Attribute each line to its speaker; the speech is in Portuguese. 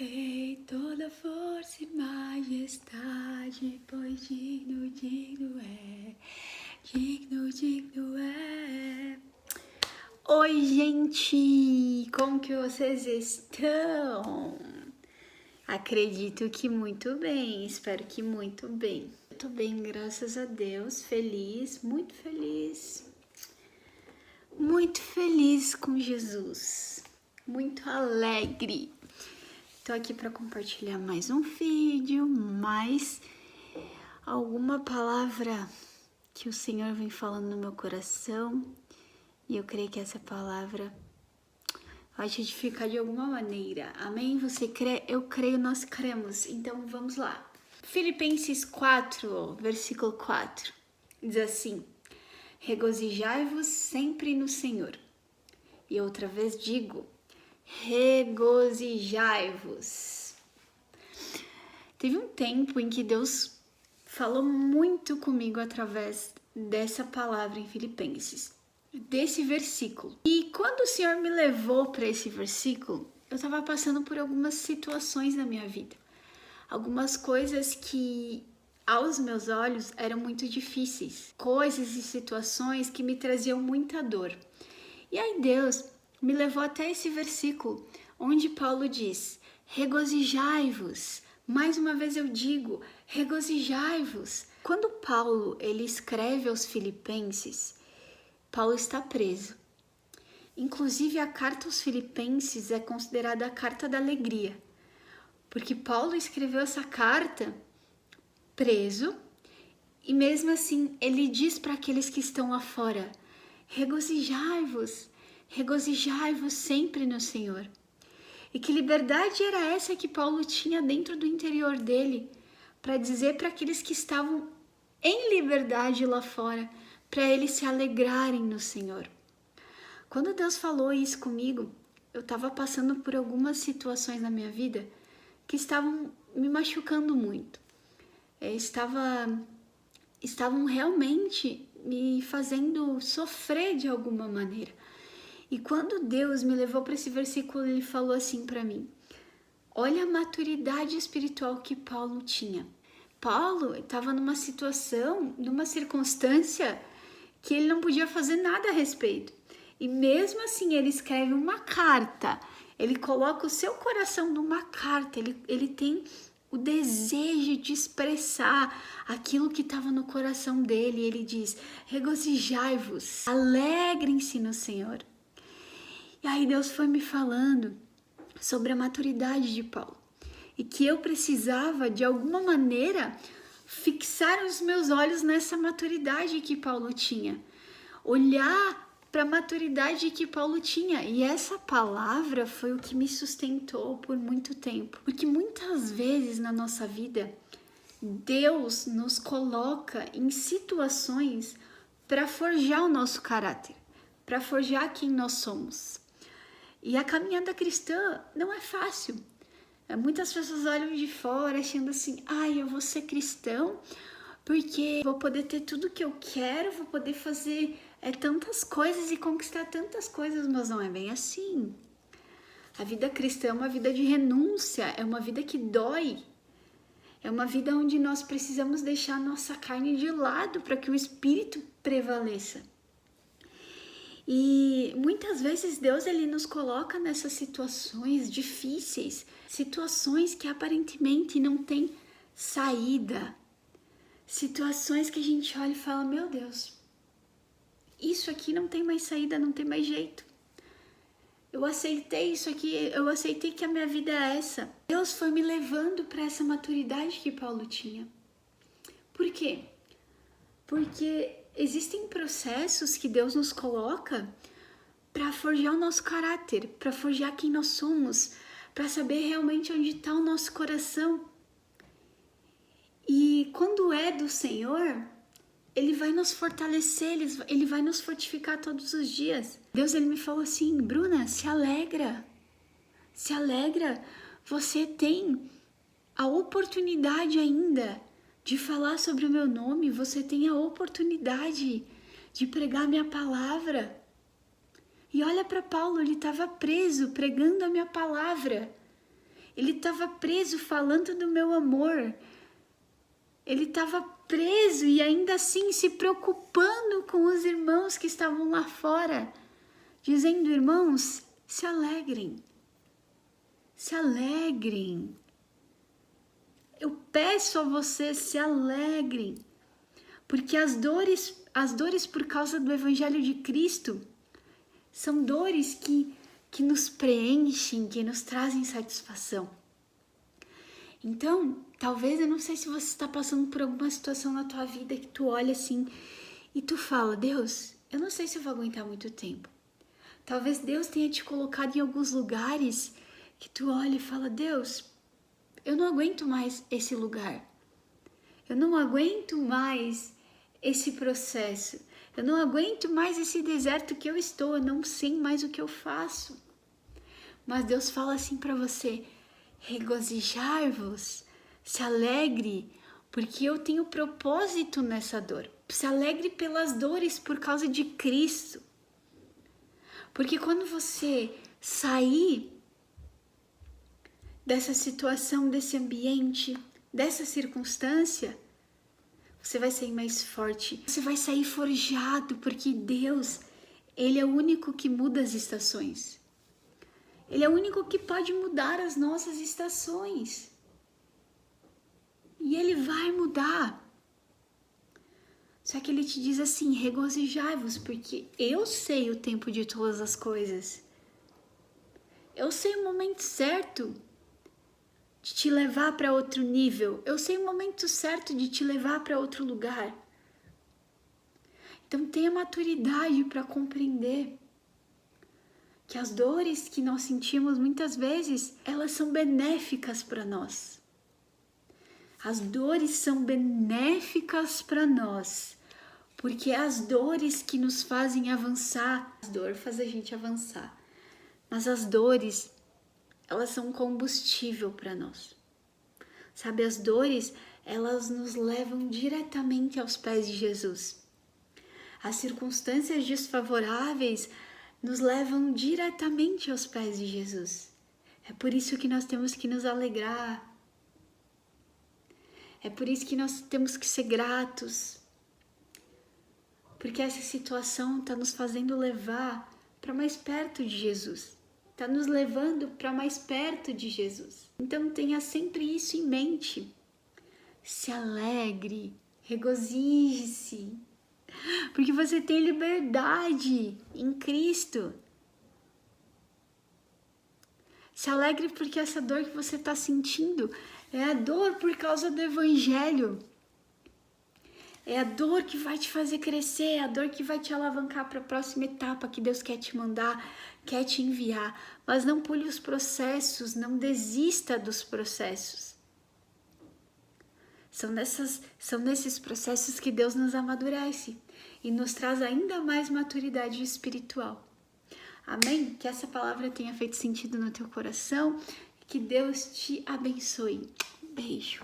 Speaker 1: Rei, toda força e majestade, pois digno, digno é, digno, digno é. Oi, gente! Como que vocês estão? Acredito que muito bem, espero que muito bem. Eu tô bem, graças a Deus, feliz, muito feliz com Jesus, muito alegre. Tô aqui para compartilhar mais um vídeo, mais alguma palavra que o Senhor vem falando no meu coração, e eu creio que essa palavra vai te edificar de alguma maneira. Amém? Você crê? Eu creio, nós cremos. Então vamos lá. Filipenses 4, versículo 4, diz assim: regozijai-vos sempre no Senhor. E outra vez digo, regozijai-vos. Teve um tempo em que Deus falou muito comigo através dessa palavra em Filipenses, desse versículo. E quando o Senhor me levou para esse versículo, eu estava passando por algumas situações na minha vida. Algumas coisas que aos meus olhos eram muito difíceis. Coisas e situações que me traziam muita dor. E aí Deus me levou até esse versículo, onde Paulo diz, regozijai-vos. Mais uma vez eu digo, regozijai-vos. Quando Paulo ele escreve aos Filipenses, Paulo está preso. Inclusive a carta aos Filipenses é considerada a carta da alegria, porque Paulo escreveu essa carta preso e mesmo assim ele diz para aqueles que estão lá fora, regozijai-vos, regozijai-vos sempre no Senhor. E que liberdade era essa que Paulo tinha dentro do interior dele para dizer para aqueles que estavam em liberdade lá fora, para eles se alegrarem no Senhor. Quando Deus falou isso comigo, eu estava passando por algumas situações na minha vida que estavam me machucando muito. Estavam realmente me fazendo sofrer de alguma maneira. E quando Deus me levou para esse versículo, ele falou assim para mim: olha a maturidade espiritual que Paulo tinha. Paulo estava numa situação, numa circunstância que ele não podia fazer nada a respeito. E mesmo assim ele escreve uma carta, ele coloca o seu coração numa carta, ele tem o desejo de expressar aquilo que estava no coração dele. Ele diz, regozijai-vos, alegrem-se no Senhor. E aí Deus foi me falando sobre a maturidade de Paulo e que eu precisava, de alguma maneira, fixar os meus olhos nessa maturidade que Paulo tinha, olhar para a maturidade que Paulo tinha. E essa palavra foi o que me sustentou por muito tempo, porque muitas vezes na nossa vida Deus nos coloca em situações para forjar o nosso caráter, para forjar quem nós somos. E a caminhada cristã não é fácil. Muitas pessoas olham de fora achando assim, eu vou ser cristão porque vou poder ter tudo que eu quero, vou poder fazer tantas coisas e conquistar tantas coisas, mas não é bem assim. A vida cristã é uma vida de renúncia, é uma vida que dói, é uma vida onde nós precisamos deixar a nossa carne de lado para que o Espírito prevaleça. E muitas vezes Deus ele nos coloca nessas situações difíceis, situações que aparentemente não tem saída, situações que a gente olha e fala, meu Deus, isso aqui não tem mais saída, não tem mais jeito. Eu aceitei isso aqui, eu aceitei que a minha vida é essa. Deus foi me levando para essa maturidade que Paulo tinha. Por quê? Porque existem processos que Deus nos coloca para forjar o nosso caráter, para forjar quem nós somos, para saber realmente onde está o nosso coração. E quando é do Senhor, Ele vai nos fortalecer, Ele vai nos fortificar todos os dias. Deus ele me falou assim, Bruna, se alegra, você tem a oportunidade ainda de falar sobre o meu nome, você tem a oportunidade de pregar a minha palavra. E olha para Paulo, ele estava preso pregando a minha palavra. Ele estava preso falando do meu amor. Ele estava preso e ainda assim se preocupando com os irmãos que estavam lá fora, dizendo: irmãos, se alegrem, se alegrem. Eu peço a vocês, se alegrem, porque as dores por causa do Evangelho de Cristo são dores que nos preenchem, que nos trazem satisfação. Então, talvez, eu não sei se você está passando por alguma situação na tua vida que tu olha assim e tu fala: Deus, eu não sei se eu vou aguentar muito tempo. Talvez Deus tenha te colocado em alguns lugares que tu olha e fala: Deus, eu não aguento mais esse lugar. Eu não aguento mais esse processo. Eu não aguento mais esse deserto que eu estou. Eu não sei mais o que eu faço. Mas Deus fala assim para você: regozijai-vos, se alegre, porque eu tenho propósito nessa dor. Se alegre pelas dores por causa de Cristo. Porque quando você sair dessa situação, desse ambiente, dessa circunstância, você vai sair mais forte. Você vai sair forjado, porque Deus, Ele é o único que muda as estações. Ele é o único que pode mudar as nossas estações. E Ele vai mudar. Só que Ele te diz assim: regozijai-vos, porque eu sei o tempo de todas as coisas. Eu sei o momento certo de te levar para outro nível. Eu sei o momento certo de te levar para outro lugar. Então tenha maturidade para compreender que as dores que nós sentimos muitas vezes, elas são benéficas para nós. As dores são benéficas para nós, porque é as dores que nos fazem avançar. A dor faz a gente avançar, mas as dores, elas são combustível para nós. Sabe, as dores, elas nos levam diretamente aos pés de Jesus. As circunstâncias desfavoráveis nos levam diretamente aos pés de Jesus. É por isso que nós temos que nos alegrar. É por isso que nós temos que ser gratos. Porque essa situação está nos fazendo levar para mais perto de Jesus. Está nos levando para mais perto de Jesus. Então tenha sempre isso em mente. Se alegre, regozije-se. Porque você tem liberdade em Cristo. Se alegre porque essa dor que você está sentindo é a dor por causa do Evangelho. É a dor que vai te fazer crescer, é a dor que vai te alavancar para a próxima etapa que Deus quer te mandar, quer te enviar. Mas não pule os processos, não desista dos processos. São nesses processos que Deus nos amadurece e nos traz ainda mais maturidade espiritual. Amém? Que essa palavra tenha feito sentido no teu coração e que Deus te abençoe. Beijo!